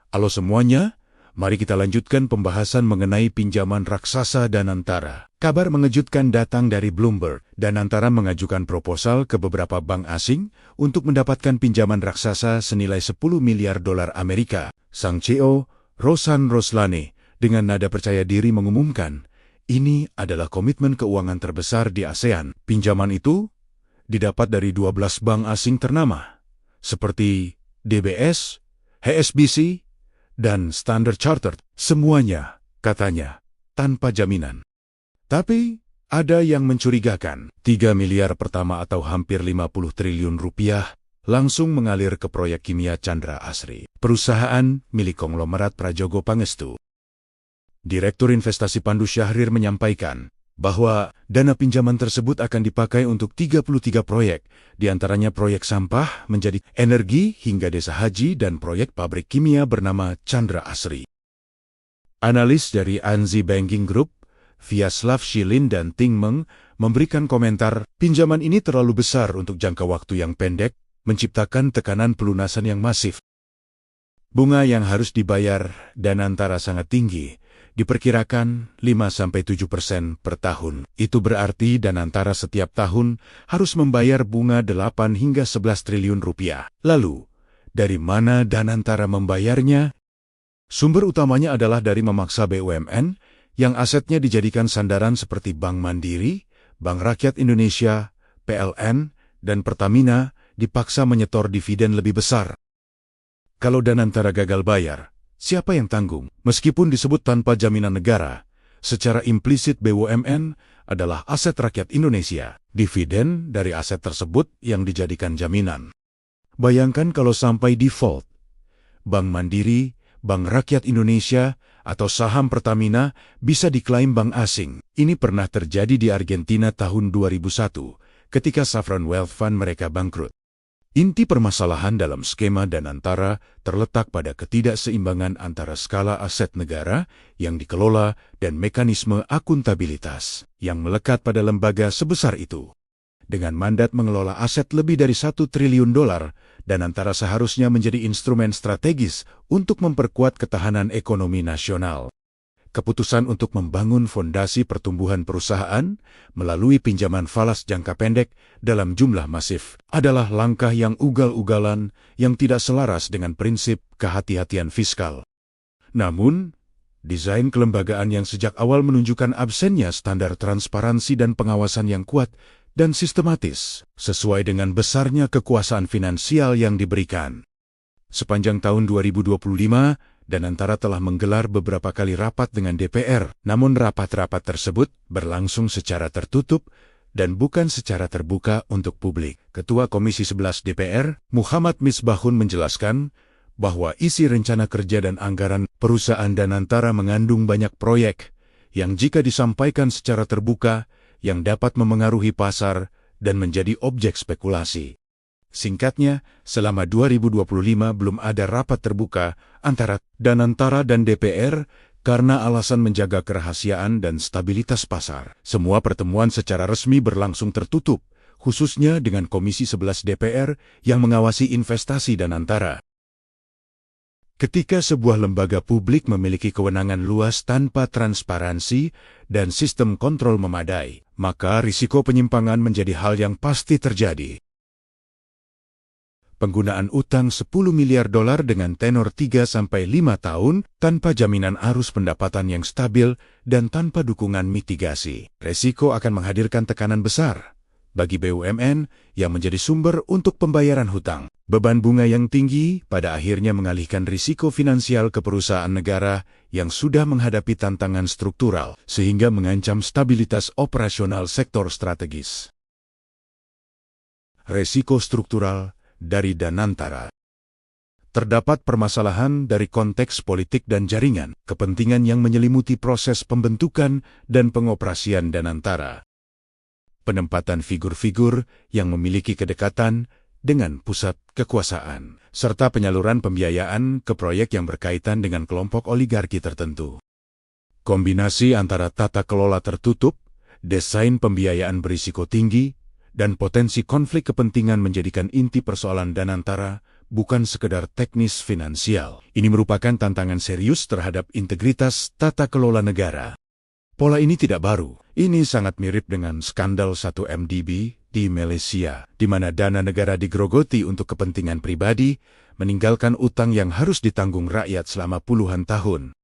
Halo semuanya, mari kita lanjutkan pembahasan mengenai pinjaman raksasa Danantara. Kabar mengejutkan datang dari Bloomberg. Danantara mengajukan proposal ke beberapa bank asing untuk mendapatkan pinjaman raksasa senilai 10 miliar dolar Amerika. Sang CEO, Roshan Roslani, dengan nada percaya diri mengumumkan, ini adalah komitmen keuangan terbesar di ASEAN. Pinjaman itu didapat dari 12 bank asing ternama, seperti DBS, HSBC, dan Standard Chartered. Semuanya, katanya, tanpa jaminan. Tapi, ada yang mencurigakan. 3 miliar pertama atau hampir 50 triliun rupiah langsung mengalir ke proyek kimia Chandra Asri, perusahaan milik konglomerat Prajogo Pangestu. Direktur Investasi Pandu Syahrir menyampaikan bahwa dana pinjaman tersebut akan dipakai untuk 33 proyek, diantaranya proyek sampah menjadi energi hingga desa haji dan proyek pabrik kimia bernama Chandra Asri. Analis dari Anzi Banking Group, Vyacheslav Shilin dan Ting Meng, memberikan komentar, pinjaman ini terlalu besar untuk jangka waktu yang pendek, menciptakan tekanan pelunasan yang masif. Bunga yang harus dibayar Danantara sangat tinggi, diperkirakan 5-7% per tahun. Itu berarti Danantara setiap tahun harus membayar bunga 8 hingga 11 triliun rupiah. Lalu, dari mana Danantara membayarnya? Sumber utamanya adalah dari memaksa BUMN yang asetnya dijadikan sandaran seperti Bank Mandiri, Bank Rakyat Indonesia, PLN, dan Pertamina dipaksa menyetor dividen lebih besar. Kalau Danantara gagal bayar, siapa yang tanggung? Meskipun disebut tanpa jaminan negara, secara implisit BUMN adalah aset rakyat Indonesia. Dividen dari aset tersebut yang dijadikan jaminan. Bayangkan kalau sampai default, Bank Mandiri, Bank Rakyat Indonesia, atau saham Pertamina bisa diklaim bank asing. Ini pernah terjadi di Argentina tahun 2001, ketika Sovereign Wealth Fund mereka bangkrut. Inti permasalahan dalam skema Danantara terletak pada ketidakseimbangan antara skala aset negara yang dikelola dan mekanisme akuntabilitas yang melekat pada lembaga sebesar itu. Dengan mandat mengelola aset lebih dari 1 triliun dolar, Danantara seharusnya menjadi instrumen strategis untuk memperkuat ketahanan ekonomi nasional. Keputusan untuk membangun fondasi pertumbuhan perusahaan melalui pinjaman falas jangka pendek dalam jumlah masif adalah langkah yang ugal-ugalan yang tidak selaras dengan prinsip kehati-hatian fiskal. Namun, desain kelembagaan yang sejak awal menunjukkan absennya standar transparansi dan pengawasan yang kuat dan sistematis, sesuai dengan besarnya kekuasaan finansial yang diberikan. Sepanjang tahun 2025, Danantara telah menggelar beberapa kali rapat dengan DPR, namun rapat-rapat tersebut berlangsung secara tertutup dan bukan secara terbuka untuk publik. Ketua Komisi 11 DPR, Muhammad Misbahun menjelaskan bahwa isi rencana kerja dan anggaran perusahaan Danantara mengandung banyak proyek yang jika disampaikan secara terbuka, yang dapat memengaruhi pasar dan menjadi objek spekulasi. Singkatnya, selama 2025 belum ada rapat terbuka antara Danantara dan DPR karena alasan menjaga kerahasiaan dan stabilitas pasar. Semua pertemuan secara resmi berlangsung tertutup, khususnya dengan Komisi 11 DPR yang mengawasi investasi Danantara. Ketika sebuah lembaga publik memiliki kewenangan luas tanpa transparansi dan sistem kontrol memadai, maka risiko penyimpangan menjadi hal yang pasti terjadi. Penggunaan utang 10 miliar dolar dengan tenor 3-5 tahun tanpa jaminan arus pendapatan yang stabil dan tanpa dukungan mitigasi. Resiko akan menghadirkan tekanan besar bagi BUMN yang menjadi sumber untuk pembayaran hutang. Beban bunga yang tinggi pada akhirnya mengalihkan risiko finansial ke perusahaan negara yang sudah menghadapi tantangan struktural, sehingga mengancam stabilitas operasional sektor strategis. Resiko struktural dari Danantara. Terdapat permasalahan dari konteks politik dan jaringan, kepentingan yang menyelimuti proses pembentukan dan pengoperasian Danantara. Penempatan figur-figur yang memiliki kedekatan dengan pusat kekuasaan, serta penyaluran pembiayaan ke proyek yang berkaitan dengan kelompok oligarki tertentu. Kombinasi antara tata kelola tertutup, desain pembiayaan berisiko tinggi, dan potensi konflik kepentingan menjadikan inti persoalan Danantara bukan sekedar teknis finansial. Ini merupakan tantangan serius terhadap integritas tata kelola negara. Pola ini tidak baru. Ini sangat mirip dengan skandal 1MDB di Malaysia, di mana dana negara digerogoti untuk kepentingan pribadi, meninggalkan utang yang harus ditanggung rakyat selama puluhan tahun.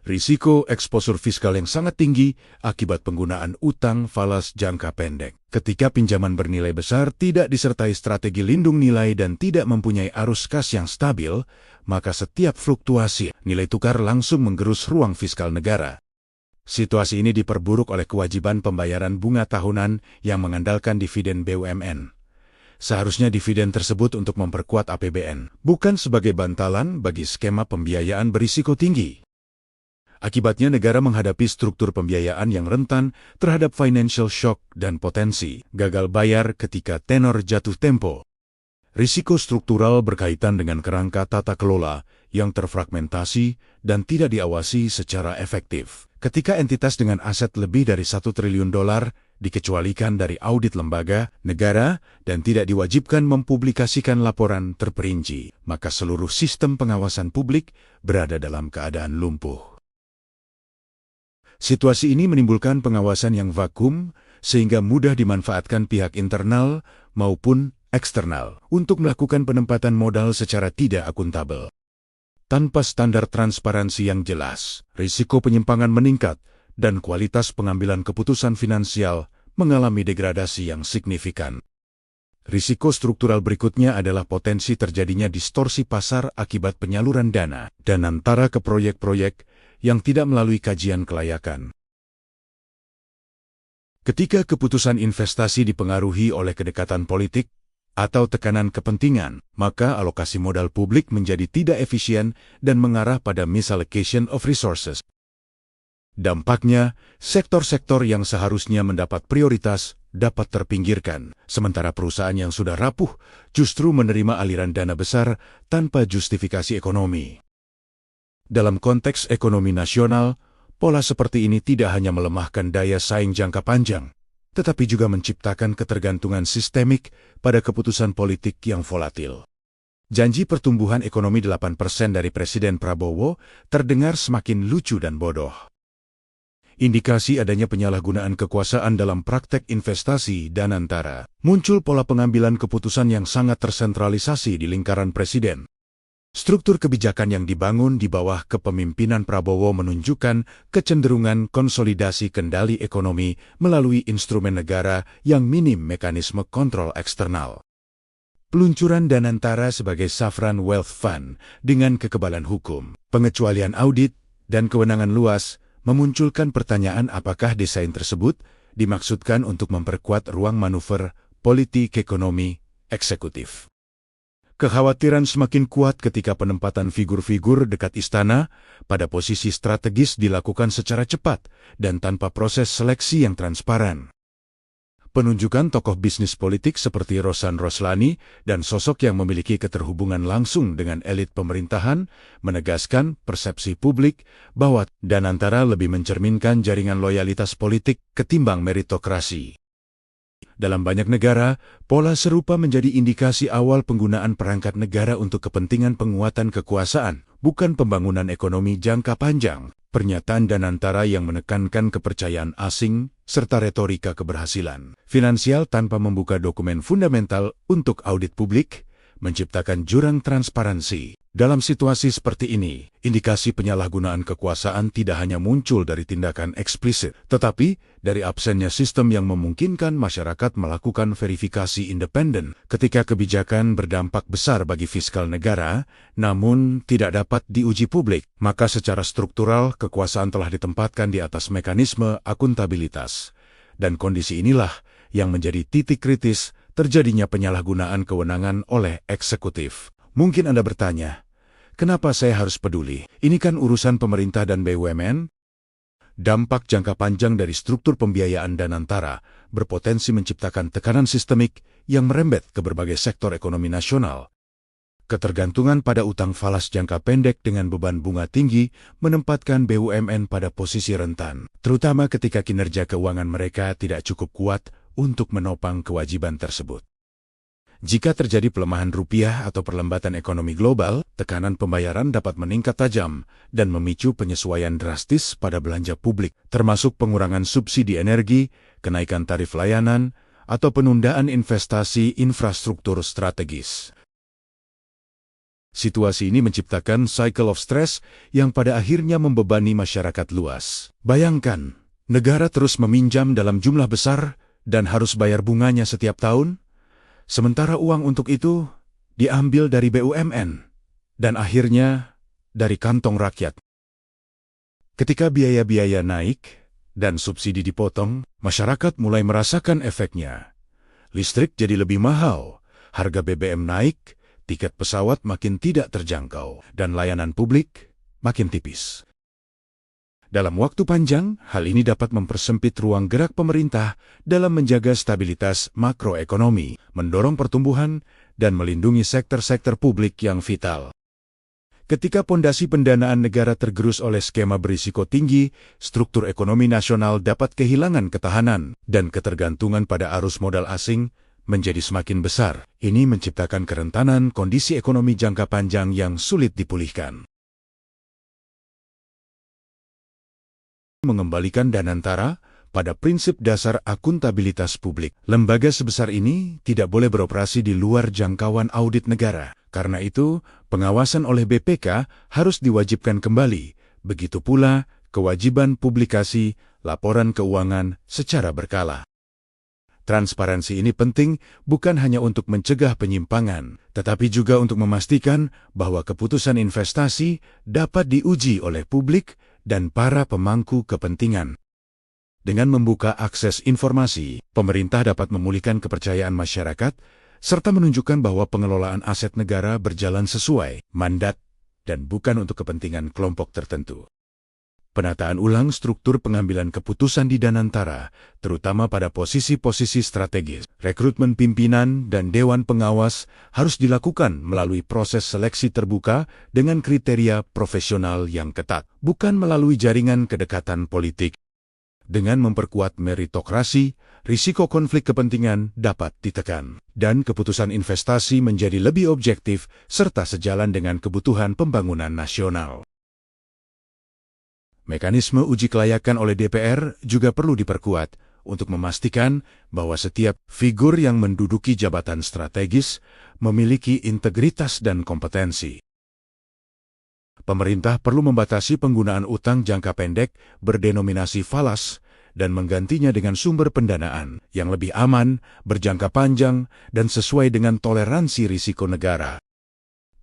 Risiko eksposur fiskal yang sangat tinggi akibat penggunaan utang falas jangka pendek. Ketika pinjaman bernilai besar tidak disertai strategi lindung nilai dan tidak mempunyai arus kas yang stabil, maka setiap fluktuasi nilai tukar langsung menggerus ruang fiskal negara. Situasi ini diperburuk oleh kewajiban pembayaran bunga tahunan yang mengandalkan dividen BUMN. Seharusnya dividen tersebut untuk memperkuat APBN, bukan sebagai bantalan bagi skema pembiayaan berisiko tinggi. Akibatnya negara menghadapi struktur pembiayaan yang rentan terhadap financial shock dan potensi gagal bayar ketika tenor jatuh tempo. Risiko struktural berkaitan dengan kerangka tata kelola yang terfragmentasi dan tidak diawasi secara efektif. Ketika entitas dengan aset lebih dari $1 triliun dikecualikan dari audit lembaga, negara, dan tidak diwajibkan mempublikasikan laporan terperinci, maka seluruh sistem pengawasan publik berada dalam keadaan lumpuh. Situasi ini menimbulkan pengawasan yang vakum, sehingga mudah dimanfaatkan pihak internal maupun eksternal untuk melakukan penempatan modal secara tidak akuntabel. Tanpa standar transparansi yang jelas, risiko penyimpangan meningkat dan kualitas pengambilan keputusan finansial mengalami degradasi yang signifikan. Risiko struktural berikutnya adalah potensi terjadinya distorsi pasar akibat penyaluran dana dan antara ke proyek-proyek yang tidak melalui kajian kelayakan. Ketika keputusan investasi dipengaruhi oleh kedekatan politik atau tekanan kepentingan, maka alokasi modal publik menjadi tidak efisien dan mengarah pada misallocation of resources. Dampaknya, sektor-sektor yang seharusnya mendapat prioritas dapat terpinggirkan, sementara perusahaan yang sudah rapuh justru menerima aliran dana besar tanpa justifikasi ekonomi. Dalam konteks ekonomi nasional, pola seperti ini tidak hanya melemahkan daya saing jangka panjang, tetapi juga menciptakan ketergantungan sistemik pada keputusan politik yang volatil. Janji pertumbuhan ekonomi 8% dari Presiden Prabowo terdengar semakin lucu dan bodoh. Indikasi adanya penyalahgunaan kekuasaan dalam praktek investasi dan antara. Muncul pola pengambilan keputusan yang sangat tersentralisasi di lingkaran Presiden. Struktur kebijakan yang dibangun di bawah kepemimpinan Prabowo menunjukkan kecenderungan konsolidasi kendali ekonomi melalui instrumen negara yang minim mekanisme kontrol eksternal. Peluncuran Danantara sebagai Sovereign Wealth Fund dengan kekebalan hukum, pengecualian audit, dan kewenangan luas memunculkan pertanyaan apakah desain tersebut dimaksudkan untuk memperkuat ruang manuver politik ekonomi eksekutif. Kekhawatiran semakin kuat ketika penempatan figur-figur dekat istana pada posisi strategis dilakukan secara cepat dan tanpa proses seleksi yang transparan. Penunjukan tokoh bisnis politik seperti Rosan Roslani dan sosok yang memiliki keterhubungan langsung dengan elit pemerintahan menegaskan persepsi publik bahwa Danantara lebih mencerminkan jaringan loyalitas politik ketimbang meritokrasi. Dalam banyak negara, pola serupa menjadi indikasi awal penggunaan perangkat negara untuk kepentingan penguatan kekuasaan, bukan pembangunan ekonomi jangka panjang. Pernyataan Danantara yang menekankan kepercayaan asing, serta retorika keberhasilan finansial tanpa membuka dokumen fundamental untuk audit publik, menciptakan jurang transparansi. Dalam situasi seperti ini, indikasi penyalahgunaan kekuasaan tidak hanya muncul dari tindakan eksplisit, tetapi dari absennya sistem yang memungkinkan masyarakat melakukan verifikasi independen ketika kebijakan berdampak besar bagi fiskal negara, namun tidak dapat diuji publik, maka secara struktural kekuasaan telah ditempatkan di atas mekanisme akuntabilitas. Dan kondisi inilah yang menjadi titik kritis terjadinya penyalahgunaan kewenangan oleh eksekutif. Mungkin Anda bertanya, kenapa saya harus peduli? Ini kan urusan pemerintah dan BUMN? Dampak jangka panjang dari struktur pembiayaan Danantara berpotensi menciptakan tekanan sistemik yang merembet ke berbagai sektor ekonomi nasional. Ketergantungan pada utang falas jangka pendek dengan beban bunga tinggi menempatkan BUMN pada posisi rentan, terutama ketika kinerja keuangan mereka tidak cukup kuat untuk menopang kewajiban tersebut. Jika terjadi pelemahan rupiah atau perlambatan ekonomi global, tekanan pembayaran dapat meningkat tajam dan memicu penyesuaian drastis pada belanja publik, termasuk pengurangan subsidi energi, kenaikan tarif layanan, atau penundaan investasi infrastruktur strategis. Situasi ini menciptakan cycle of stress yang pada akhirnya membebani masyarakat luas. Bayangkan, negara terus meminjam dalam jumlah besar dan harus bayar bunganya setiap tahun, sementara uang untuk itu diambil dari BUMN dan akhirnya dari kantong rakyat. Ketika biaya-biaya naik dan subsidi dipotong, masyarakat mulai merasakan efeknya. Listrik jadi lebih mahal, harga BBM naik, tiket pesawat makin tidak terjangkau, dan layanan publik makin tipis. Dalam waktu panjang, hal ini dapat mempersempit ruang gerak pemerintah dalam menjaga stabilitas makroekonomi, mendorong pertumbuhan, dan melindungi sektor-sektor publik yang vital. Ketika pondasi pendanaan negara tergerus oleh skema berisiko tinggi, struktur ekonomi nasional dapat kehilangan ketahanan, dan ketergantungan pada arus modal asing menjadi semakin besar. Ini menciptakan kerentanan kondisi ekonomi jangka panjang yang sulit dipulihkan. Mengembalikan Danantara pada prinsip dasar akuntabilitas publik. Lembaga sebesar ini tidak boleh beroperasi di luar jangkauan audit negara. Karena itu, pengawasan oleh BPK harus diwajibkan kembali. Begitu pula kewajiban publikasi laporan keuangan secara berkala. Transparansi ini penting bukan hanya untuk mencegah penyimpangan, tetapi juga untuk memastikan bahwa keputusan investasi dapat diuji oleh publik dan para pemangku kepentingan. Dengan membuka akses informasi, pemerintah dapat memulihkan kepercayaan masyarakat, serta menunjukkan bahwa pengelolaan aset negara berjalan sesuai mandat dan bukan untuk kepentingan kelompok tertentu. Penataan ulang struktur pengambilan keputusan di Danantara, terutama pada posisi-posisi strategis, rekrutmen pimpinan dan dewan pengawas harus dilakukan melalui proses seleksi terbuka dengan kriteria profesional yang ketat, bukan melalui jaringan kedekatan politik. Dengan memperkuat meritokrasi, risiko konflik kepentingan dapat ditekan, dan keputusan investasi menjadi lebih objektif serta sejalan dengan kebutuhan pembangunan nasional. Mekanisme uji kelayakan oleh DPR juga perlu diperkuat untuk memastikan bahwa setiap figur yang menduduki jabatan strategis memiliki integritas dan kompetensi. Pemerintah perlu membatasi penggunaan utang jangka pendek berdenominasi falas dan menggantinya dengan sumber pendanaan yang lebih aman, berjangka panjang, dan sesuai dengan toleransi risiko negara.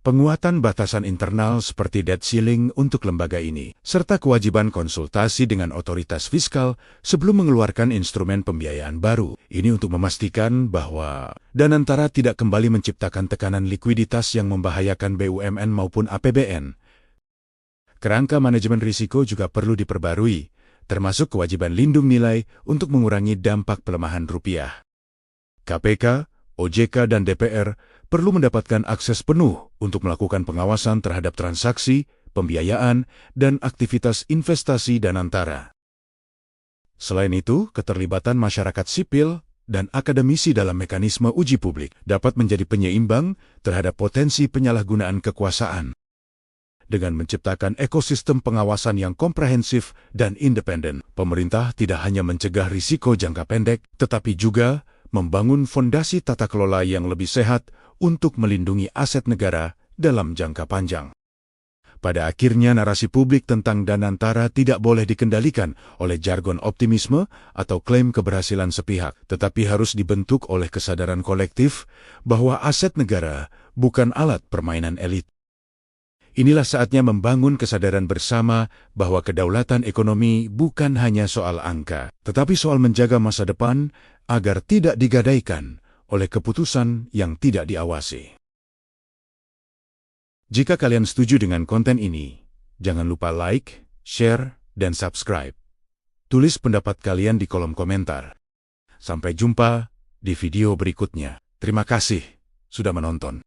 Penguatan batasan internal seperti debt ceiling untuk lembaga ini, serta kewajiban konsultasi dengan otoritas fiskal sebelum mengeluarkan instrumen pembiayaan baru. Ini untuk memastikan bahwa Danantara tidak kembali menciptakan tekanan likuiditas yang membahayakan BUMN maupun APBN. Kerangka manajemen risiko juga perlu diperbarui, termasuk kewajiban lindung nilai untuk mengurangi dampak pelemahan rupiah. KPK, OJK, dan DPR perlu mendapatkan akses penuh untuk melakukan pengawasan terhadap transaksi, pembiayaan, dan aktivitas investasi Danantara. Selain itu, keterlibatan masyarakat sipil dan akademisi dalam mekanisme uji publik dapat menjadi penyeimbang terhadap potensi penyalahgunaan kekuasaan. Dengan menciptakan ekosistem pengawasan yang komprehensif dan independen, pemerintah tidak hanya mencegah risiko jangka pendek, tetapi juga membangun fondasi tata kelola yang lebih sehat untuk melindungi aset negara dalam jangka panjang. Pada akhirnya, narasi publik tentang Danantara tidak boleh dikendalikan oleh jargon optimisme atau klaim keberhasilan sepihak, tetapi harus dibentuk oleh kesadaran kolektif bahwa aset negara bukan alat permainan elit. Inilah saatnya membangun kesadaran bersama bahwa kedaulatan ekonomi bukan hanya soal angka, tetapi soal menjaga masa depan agar tidak digadaikan oleh keputusan yang tidak diawasi. Jika kalian setuju dengan konten ini, jangan lupa like, share, dan subscribe. Tulis pendapat kalian di kolom komentar. Sampai jumpa di video berikutnya. Terima kasih sudah menonton.